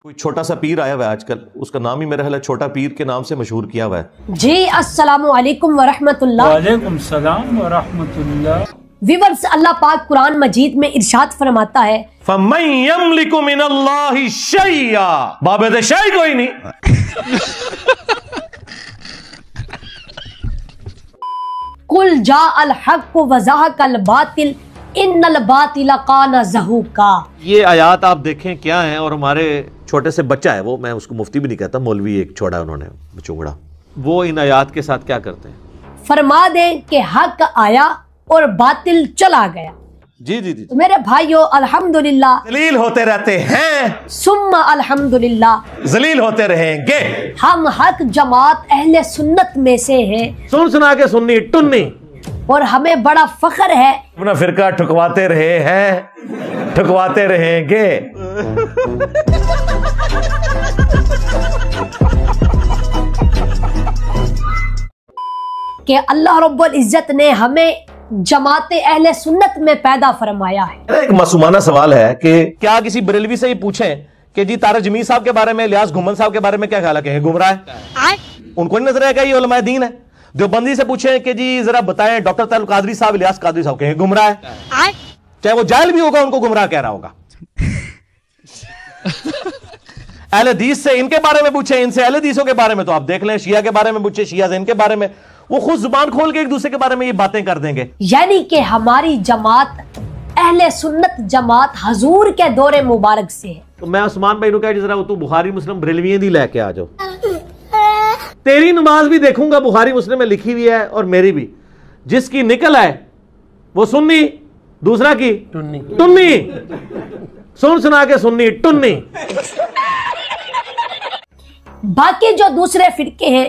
कोई छोटा सा पीर आया हुआ है आजकल, उसका नाम ही मेरा ख्याल है छोटा पीर के नाम से मशहूर किया हुआ है। जी अस्सलामु अलैकुम वरहमतुल्लाह। वालेकुम सलाम वरहमतुल्लाह। व्यूअर्स, अल्लाह पाक कुरान मजीद में इरशाद फरमाता है, फमन यमलिकु मिनल्लाहि शैया, बाबे शै कोई नहीं। कुल जा अल हक व ज़हक़ल बातिल इन्नल बातिल काना ज़हूका। ये आयात आप देखें क्या है, और हमारे छोटे से बच्चा है, वो मैं उसको मुफ्ती भी नहीं कहता, मौलवी एक छोड़ा उन्होंने चुगड़ा, वो इन आयात के साथ क्या करते हैं, फरमा दे कि हक आया और बातिल चला गया। जी जी जी, तो मेरे भाइयों, अल्हम्दुलिल्लाह जलील होते रहते हैं, सुम्मा अल्हम्दुलिल्लाह जलील होते रहेंगे। हम हक जमात अहले सुन्नत में से हैं, सुन सुना के सुन्नी टुन्नी, और हमें बड़ा फख्र है। अपना फिरका ठुकवाते रहे हैं, ठुकवाते रहेंगे। कि अल्लाह रब्बुल इज्जत ने हमें जमात अहले सुन्नत में पैदा फरमाया है। एक मासूमाना सवाल है कि क्या किसी बरेलवी से ही पूछें कि जी तारिक जमील साहब के बारे में, इलियास घुमन साहब के बारे में क्या ख्याल है, कहें गुमराह है? उनको नहीं नजर आएगा ये उलमाए दीन है। देवबंदी से पूछें कि जी जरा बताएं डॉक्टर तारुल कादरी साहब, इलियास कादरी साहब, कहें गुमराह है। चाहे वो जाहिल भी होगा, उनको गुमराह कह रहा होगा। अहले हदीस से इनके बारे में पूछे, इनसे अहले हदीसों के बारे में तो आप देख लें, शिया के बारे में पूछे, शिया से इनके बारे में, वो खुद जुबान खोल के एक दूसरे के बारे में ये बातें कर देंगे। यानी कि हमारी जमात अहले सुन्नत जमात हजूर के दौरे मुबारक से है। तो मैं उस्मान भाई कहा जरा तू बुखारी मुस्लिम बरेलवियां दी लेके आ जाओ, तेरी नमाज भी देखूंगा बुखारी मुस्लिम में लिखी हुई है और मेरी भी, जिसकी निकल आए वो सुन्नी, दूसरा की टुन्नी, सुन सुना के सुन्नी टुन्नी। बाकी जो दूसरे फिरके हैं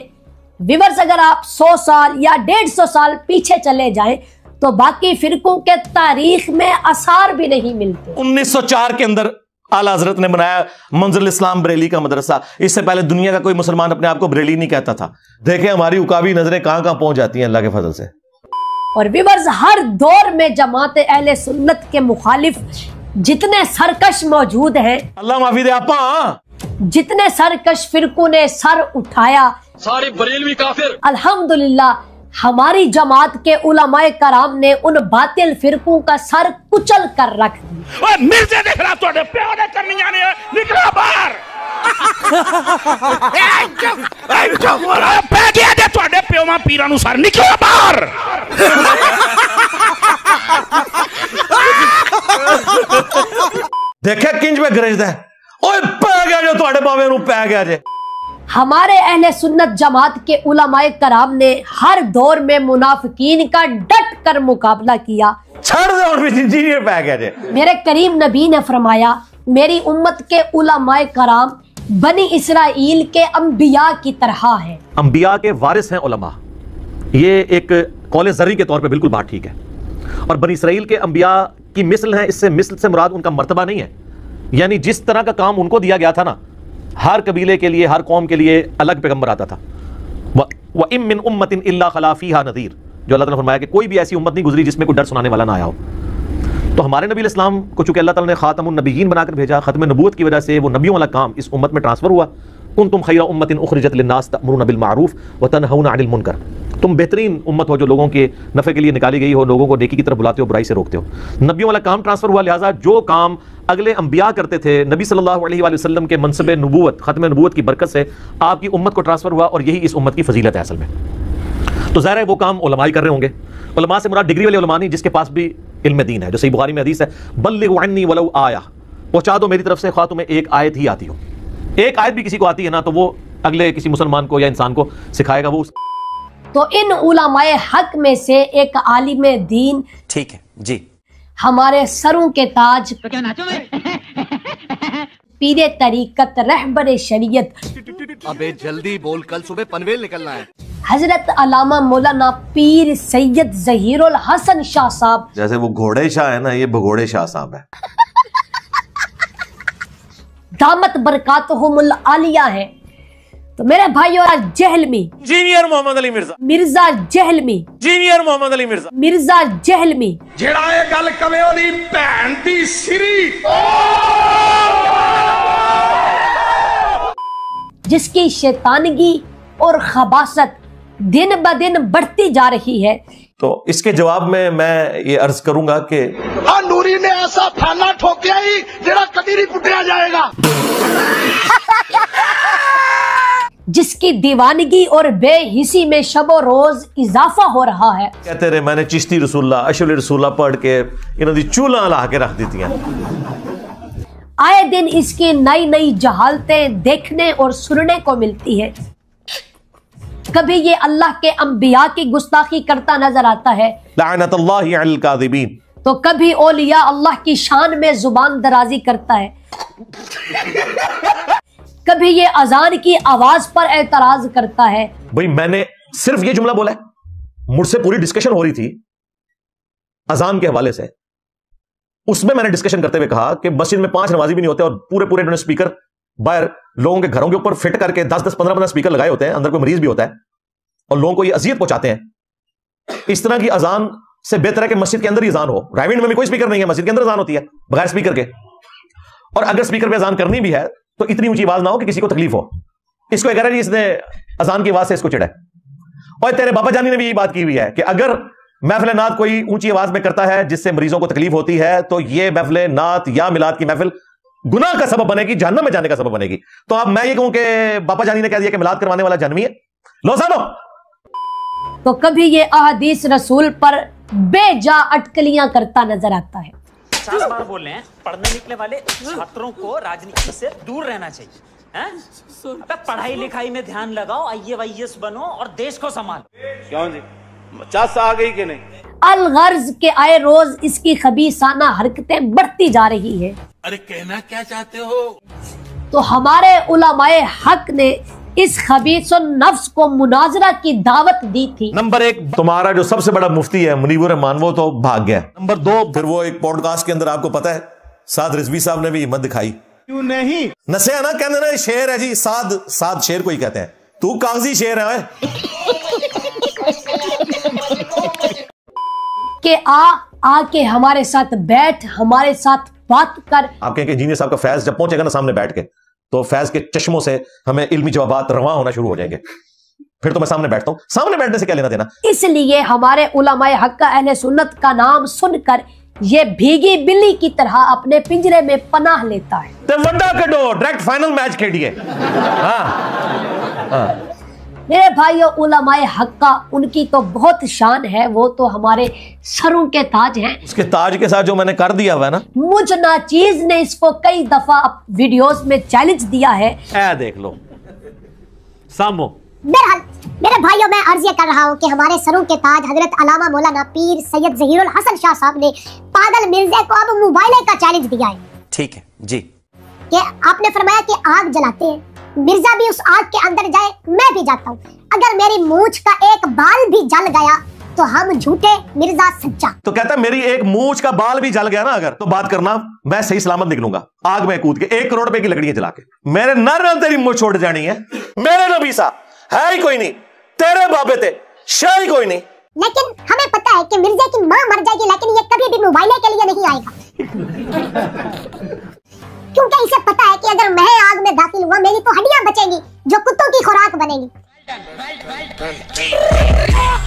व्यूअर्स, अगर आप 100 साल या 150 साल पीछे चले जाएं तो बाकी फिरकों के तारीख में आसार भी नहीं मिलते। 1904 के अंदर आला हजरत ने बनाया मंजिल इस्लाम बरेली का मदरसा। इससे पहले दुनिया का कोई मुसलमान अपने आप को बरेली नहीं कहता था। देखें हमारी उकाबी नजरें कहां कहां पहुंच जाती हैं अल्लाह के फजल से। और व्यूअर्स, हर दौर में जमात अहले सुन्नत के मुखालिफ जितने सरकश मौजूद हैं, अल्लाह माफी दे आपा, जितने सरकश फिरकों ने सर उठाया, सारे बरेलवी काफिर, अल्हम्दुलिल्लाह हमारी जमात के उलमाए कराम ने उन बातिल फिरकों का सर कुचल कर रख दिया। मिर्जे देख रहा तो प्यो ने करनी जाने निकला बाहर पै गया जे ਤੁਹਾਡੇ ਪਿਓਾਂ ਪੀਰਾਂ ਨੂੰ ਸਰ ਨਿਕਲਿਆ ਬਾਹਰ। देखा किंज में गरजदा है, ओए पै गया जो ਤੁਹਾਡੇ ਬਾਵੇਂ ਨੂੰ पै गया जे। हमारे अहले सुन्नत जमात के उलमाए कराम ने हर दौर में मुनाफिकीन का डट कर मुकाबला किया। छड़ दे और भी इंजीनियर पै गया जे। मेरे करीम नबी ने फरमाया, मेरी उम्मत के उलमाए कराम बनी इसराइल के अंबिया की तरह है। अंबिया के वारिस हैं उलमा, ये एक कौले ज़र्री के तौर पे बिल्कुल बात ठीक है। और बनी इसराइल के अंबिया की मिसल है, इससे मिसल से मुराद उनका मर्तबा नहीं है, यानी जिस तरह का काम उनको दिया गया था ना, हर कबीले के लिए, हर कौम के लिए अलग पैगंबर आता था। व इम मिन उम्मतिन इल्ला खला फीहा नज़ीर, जो अल्लाह ताला ने फरमाया कि कोई भी ऐसी उम्मत नहीं गुजरी जिसमें कोई डर सुनाने वाला ना आया हो। तो हमारे नबी इस्लाम को चूंकि अल्लाह ताला ने खातमुन नबीयीन बनाकर भेजा, खत्म नबूवत की वजह से वो नबियों वाला काम इस उम्मत में ट्रांसफर हुआ। कुंतुम खैरा उम्मतिन उखरिजत लिन्नास तअमुरुना बिल मारूफ व तनहौना अनिल मुनकर, तुम बेहतरीन उम्मत हो जो लोगों के नफ़े के लिए निकाली गई हो, लोगों को नेकी की तरफ बुलाते हो, बुराई से रोकते हो। नबियों वाला काम ट्रांसफर हुआ, लिहाजा जो काम अगले अंबिया करते थे, नबी सल्लल्लाहु अलैहि वसल्लम के मनसब नबूवत, खत्म नबूवत की बरकत से आपकी उम्मत को ट्रांसफर हुआ, और यही इस उम्मत की फजीलत है असल में। तो ज़ाहिर है वो काम उलमा ही कर रहे होंगे। उलमा से मुराद डिग्री वाले उलमा नहीं, जिसके पास भी इल्म दीन है, जो सही बुखारी में हदीस है, बल्लिगु अन्नी वलौ आया, पहुंचा दो मेरी तरफ से ख्वाह तुम्हें एक आयत ही आती हो। एक आयत भी किसी को आती है ना, तो वो अगले किसी मुसलमान को या इंसान को सिखाएगा वो। तो इन उलमाए हक में से एक आलिम दीन, ठीक है जी, हमारे सरों के ताज, तो क्या नाचो मैं पीरे तरीकत, रहबर शरीयत, अबे जल्दी बोल, कल सुबह पनवेल निकलना है। हजरत अल्लामा मौलाना पीर सैयद जहीरुल हसन शाह साहब, जैसे वो घोड़े शाह है ना, ये भगोड़े शाह साहब है। दामत बरकातहुमुल आलिया है। तो मेरे भाइयों, जहलमी, इंजीनियर मोहम्मद अली मिर्जा, मिर्जा जहलमी, इंजीनियर मोहम्मद अली मिर्जा, मिर्जा जहलमी, जेड़ा ये गल कवे ओदी भैन दी सिरी जिसकी शैतानगी और खबासत दिन ब दिन बढ़ती जा रही है। तो इसके जवाब में मैं ये अर्ज करूंगा कि नूरी ने ऐसा फाना ठोकिया ही जेड़ा कभी नहीं पुटिया जाएगा। जिसकी दीवानगी और बेहिसी में शबो रोज इजाफा हो रहा है। कहते रहे मैंने चिश्ती रसूल्ला अशुल रसूल्ला पढ़ के इन्हों दी चूल्हा ला के रख दी। आए दिन इसकी नई नई जहालतें देखने और सुनने को मिलती है। कभी ये अल्लाह के अंबिया की गुस्ताखी करता नजर आता है, लानतुल्लाहि अलल काज़िबीन, तो कभी औलिया अल्लाह की शान में जुबान दराजी करता है। कभी ये अजान की आवाज पर एतराज करता है। भाई मैंने सिर्फ ये जुमला बोला है, मुझसे पूरी डिस्कशन हो रही थी अजान के हवाले से। उसमें मैंने डिस्कशन करते हुए कहा कि मस्जिद में 5 नमाजी भी नहीं होते और पूरे पूरे इन्होंने स्पीकर बाहर लोगों के घरों के ऊपर फिट करके 10-10, 15-15 स्पीकर लगाए होते हैं। अंदर कोई मरीज भी होता है और लोगों को ये अजियत पहुंचाते हैं। इस तरह की अजान से बेहतर है कि मस्जिद के अंदर ही अजान हो। रायविंड में भी कोई स्पीकर नहीं है, मस्जिद के अंदर अजान होती है बगैर स्पीकर के। और अगर स्पीकर पे अजान करनी भी है तो इतनी ऊंची आवाज ना हो कि किसी को तकलीफ हो। इसको कह रहा है इसने अजान की आवाज से इसको चिढ़ा है। और तेरे बाबा जानी ने भी यही बात की हुई है कि अगर महफिल नात कोई ऊंची आवाज में करता है जिससे मरीजों को तकलीफ होती है तो ये महफिल नात या मिलाद की महफिल गुनाह का सबब बनेगी, जहन्नम में जाने का सबब बनेगी। तो अब मैं ये कहूं कि बाबा जानी ने कह दिया कि मिलाद करवाने वाला जहन्नमी है, लो सानो। तो कभी ये अहदीस रसूल पर बेजा अटकलियां करता नजर आता है। 50 बार बोल रहे हैं पढ़ने निकले वाले छात्रों को राजनीति से दूर रहना चाहिए। हैं? अबे पढ़ाई लिखाई में ध्यान लगाओ, IAS बनो और देश को संभालो। क्यों जी 50 आ गई कि नहीं? अलगर्ज के आए रोज इसकी खबीसाना हरकतें बढ़ती जा रही है। अरे कहना क्या चाहते हो? तो हमारे उलमाए हक ने इस खबीस नफ्स को मुनाजरा की दावत दी थी। नंबर 1 तुम्हारा जो सबसे बड़ा मुफ्ती है मुनीबुर रहमान, वो तो भाग गया। नंबर 2 फिर वो एक पॉडकास्ट के अंदर आपको पता है साद रिजवी साहब ने भी हिम्मत दिखाई। क्यों नहीं? नशे ना कहते ना शेर है जी, साद शेर को ही कहते हैं। तू कागजी शेर है कि आके हमारे साथ बैठ, हमारे साथ बात कर। आप कहें कि इंजीनियर साहब का फैज जब पहुंचेगा ना सामने बैठ के, तो फैज के चश्मों से हमें इल्मी जवाबात रवां होना शुरू हो जाएंगे। फिर तो मैं सामने बैठता हूं, सामने बैठने से क्या लेना देना। इसलिए हमारे उलमाए हक का अहले सुन्नत का नाम सुनकर ये भीगी बिल्ली की तरह अपने पिंजरे में पनाह लेता है। तो वड्डा कड्डो डायरेक्ट फाइनल मैच खेलिए। मेरे भाइयों, उलमाए हक का उनकी तो बहुत शान है, वो तो हमारे सरों के ताज हैं। उसके ताज के साथ जो मैंने कर दिया हुआ है ना, मुझ नाचीज ने इसको कई दफा वीडियोस में चैलेंज दिया है। देख लो सामो। बहरहाल मेरे भाइयों, मैं अर्ज ये कर रहा हूँ कि हमारे सरों के ताज हजरत अल्लामा मौलाना पीर सैयद ज़हीरुल हसन शाह साहब ने पागल मिर्जे को अब मोबाइल का चैलेंज दिया है। ठीक है जी। कि आपने फरमाया कि आग जलाते हैं, मिर्जा भी उस आग के अंदर जाए, मैं भी जाता हूँ। अगर मेरी मूंछ का एक बाल भी जल गया तो हम झूठे, मिर्जा सच्चा। तो कहता है मेरी एक मूंछ का बाल भी जल गया ना अगर, तो बात करना मैं सही सलामत निकलूंगा आग में कूद के 1 करोड़ रुपए की लकड़ियां जला के। मेरे नर तेरी मूंछ छोड़ जानी है। मेरे नबी सा है ही कोई नहीं, तेरे बाबे थे शाही कोई नहीं। लेकिन हमें पता है कि मिर्जा की माँ मर जाएगी, लेकिन ये कभी भी मोबाइल के लिए नहीं आएगा। क्योंकि इसे पता है कि अगर मैं आग में दाखिल हुआ मेरी तो हड्डियां बचेंगी जो कुत्तों की खुराक बनेगी।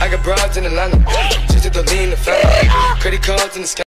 I got broads in Atlanta, just to lean the family, credit cards in the sky.